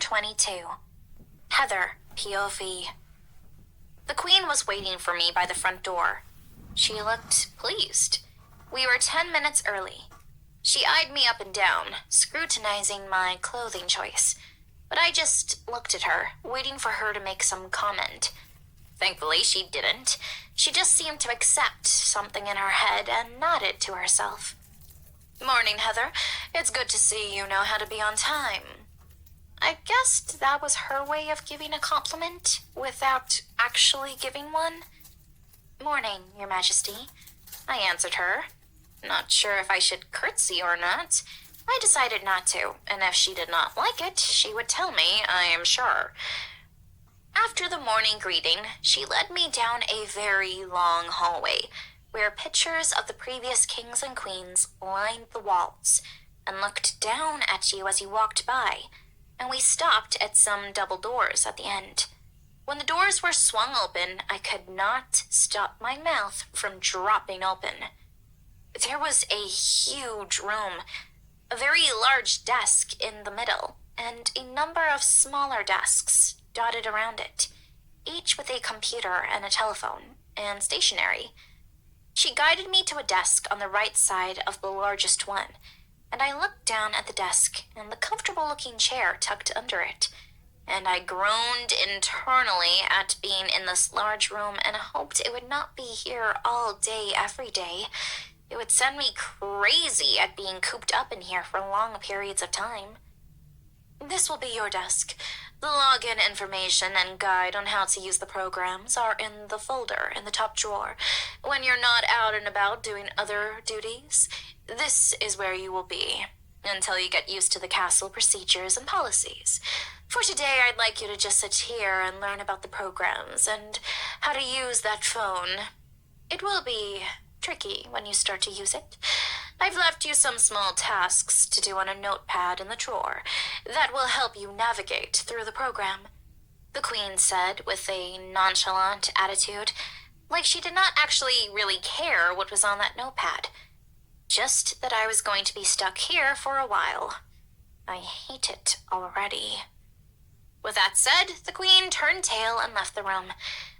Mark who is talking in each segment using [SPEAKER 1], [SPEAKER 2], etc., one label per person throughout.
[SPEAKER 1] 22. Heather, POV. The Queen was waiting for me by the front door. She looked pleased. We were 10 minutes early. She eyed me up and down, scrutinizing my clothing choice. But I just looked at her, waiting for her to make some comment. Thankfully, she didn't. She just seemed to accept something in her head and nodded to herself. "Morning, Heather. It's good to see you know how to be on time." I guessed that was her way of giving a compliment without actually giving one. "Morning, Your Majesty," I answered her. Not sure if I should curtsy or not. I decided not to, and if she did not like it, she would tell me, I am sure. After the morning greeting, she led me down a very long hallway, where pictures of the previous kings and queens lined the walls, and looked down at you as you walked by, and we stopped at some double doors at the end. When the doors were swung open, I could not stop my mouth from dropping open. There was a huge room, a very large desk in the middle, and a number of smaller desks dotted around it, each with a computer and a telephone, and stationery. She guided me to a desk on the right side of the largest one, and I looked down at the desk and the comfortable-looking chair tucked under it, and I groaned internally at being in this large room and hoped it would not be here all day, every day. It would send me crazy at being cooped up in here for long periods of time. "This will be your desk. The login information and guide on how to use the programs are in the folder in the top drawer. When you're not out and about doing other duties, this is where you will be, until you get used to the castle procedures and policies. For today, I'd like you to just sit here and learn about the programs and how to use that phone. It will be tricky when you start to use it. I've left you some small tasks to do on a notepad in the drawer that will help you navigate through the program," the Queen said with a nonchalant attitude, like she did not actually really care what was on that notepad, just that I was going to be stuck here for a while. I hate it already. With that said, the Queen turned tail and left the room,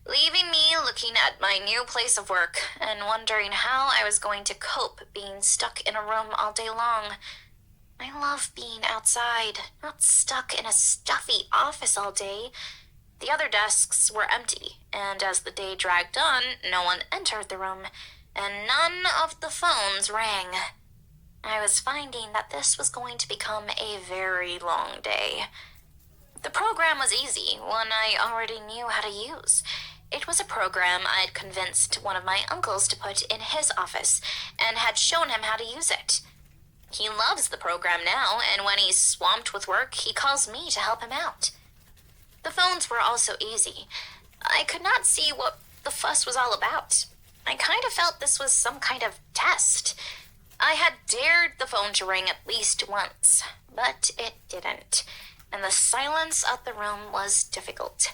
[SPEAKER 1] leaving me looking at my new place of work and wondering how I was going to cope being stuck in a room all day long. I love being outside, not stuck in a stuffy office all day. The other desks were empty, and as the day dragged on, no one entered the room, and none of the phones rang. I was finding that this was going to become a very long day. The program was easy, one I already knew how to use. It was a program I'd convinced one of my uncles to put in his office and had shown him how to use it. He loves the program now, and when he's swamped with work, he calls me to help him out. The phones were also easy. I could not see what the fuss was all about. I kind of felt this was some kind of test. I had dared the phone to ring at least once, but it didn't, and the silence of the room was difficult.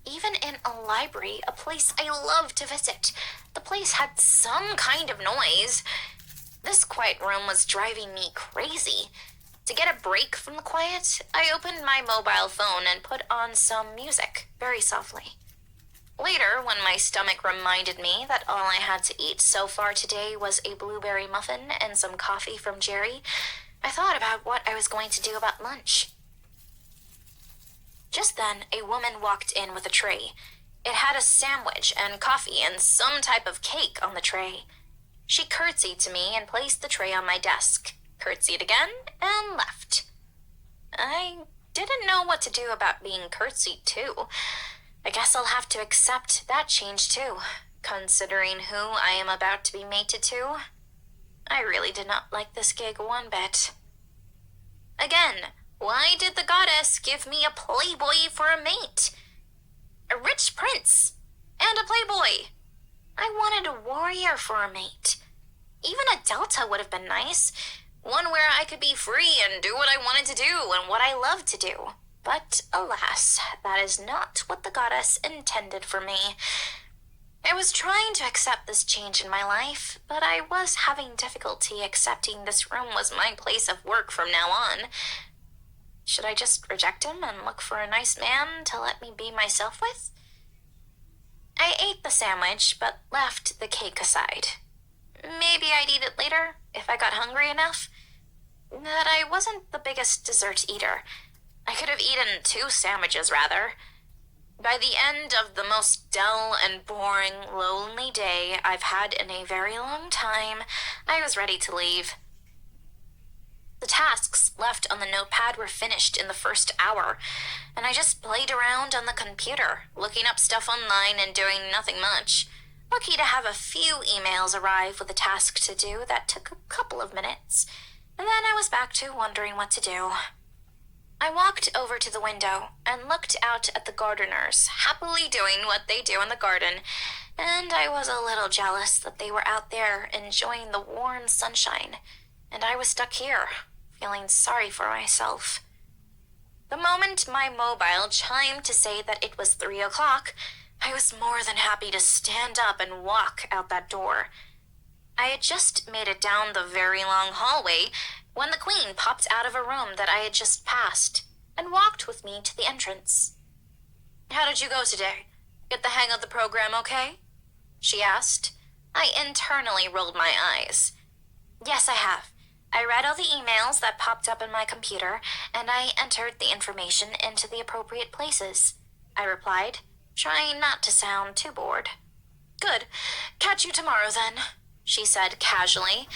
[SPEAKER 1] Even in a library, a place I love to visit, the place had some kind of noise. This quiet room was driving me crazy. To get a break from the quiet, I opened my mobile phone and put on some music, very softly. Later, when my stomach reminded me that all I had to eat so far today was a blueberry muffin and some coffee from Jerry, I thought about what I was going to do about lunch. Just then, a woman walked in with a tray. It had a sandwich and coffee and some type of cake on the tray. She curtsied to me and placed the tray on my desk, curtsied again, and left. I didn't know what to do about being curtsied to. I guess I'll have to accept that change too, considering who I am about to be mated to. I really did not like this gig one bit. Again, why did the goddess give me a playboy for a mate? A rich prince and a playboy. I wanted a warrior for a mate. Even a delta would have been nice. One where I could be free and do what I wanted to do and what I loved to do. But alas, that is not what the goddess intended for me. I was trying to accept this change in my life, but I was having difficulty accepting this room was my place of work from now on. Should I just reject him and look for a nice man to let me be myself with? I ate the sandwich, but left the cake aside. Maybe I'd eat it later, if I got hungry enough. But I wasn't the biggest dessert eater. I could have eaten 2 sandwiches, rather. By the end of the most dull and boring, lonely day I've had in a very long time, I was ready to leave. The tasks left on the notepad were finished in the first hour, and I just played around on the computer, looking up stuff online and doing nothing much. Lucky to have a few emails arrive with a task to do that took a couple of minutes, and then I was back to wondering what to do. I walked over to the window and looked out at the gardeners, happily doing what they do in the garden, and I was a little jealous that they were out there enjoying the warm sunshine, and I was stuck here, feeling sorry for myself. The moment my mobile chimed to say that it was 3 o'clock, I was more than happy to stand up and walk out that door. I had just made it down the very long hallway when the Queen popped out of a room that I had just passed and walked with me to the entrance. "How did you go today? Get the hang of the program okay?" she asked. I internally rolled my eyes. "Yes, I have. I read all the emails that popped up in my computer, and I entered the information into the appropriate places," I replied, trying not to sound too bored. "Good. Catch you tomorrow, then," she said casually,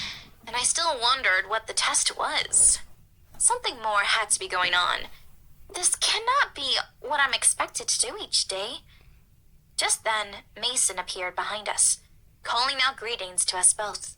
[SPEAKER 1] and I still wondered what the test was. Something more had to be going on. This cannot be what I'm expected to do each day. Just then, Mason appeared behind us, calling out greetings to us both.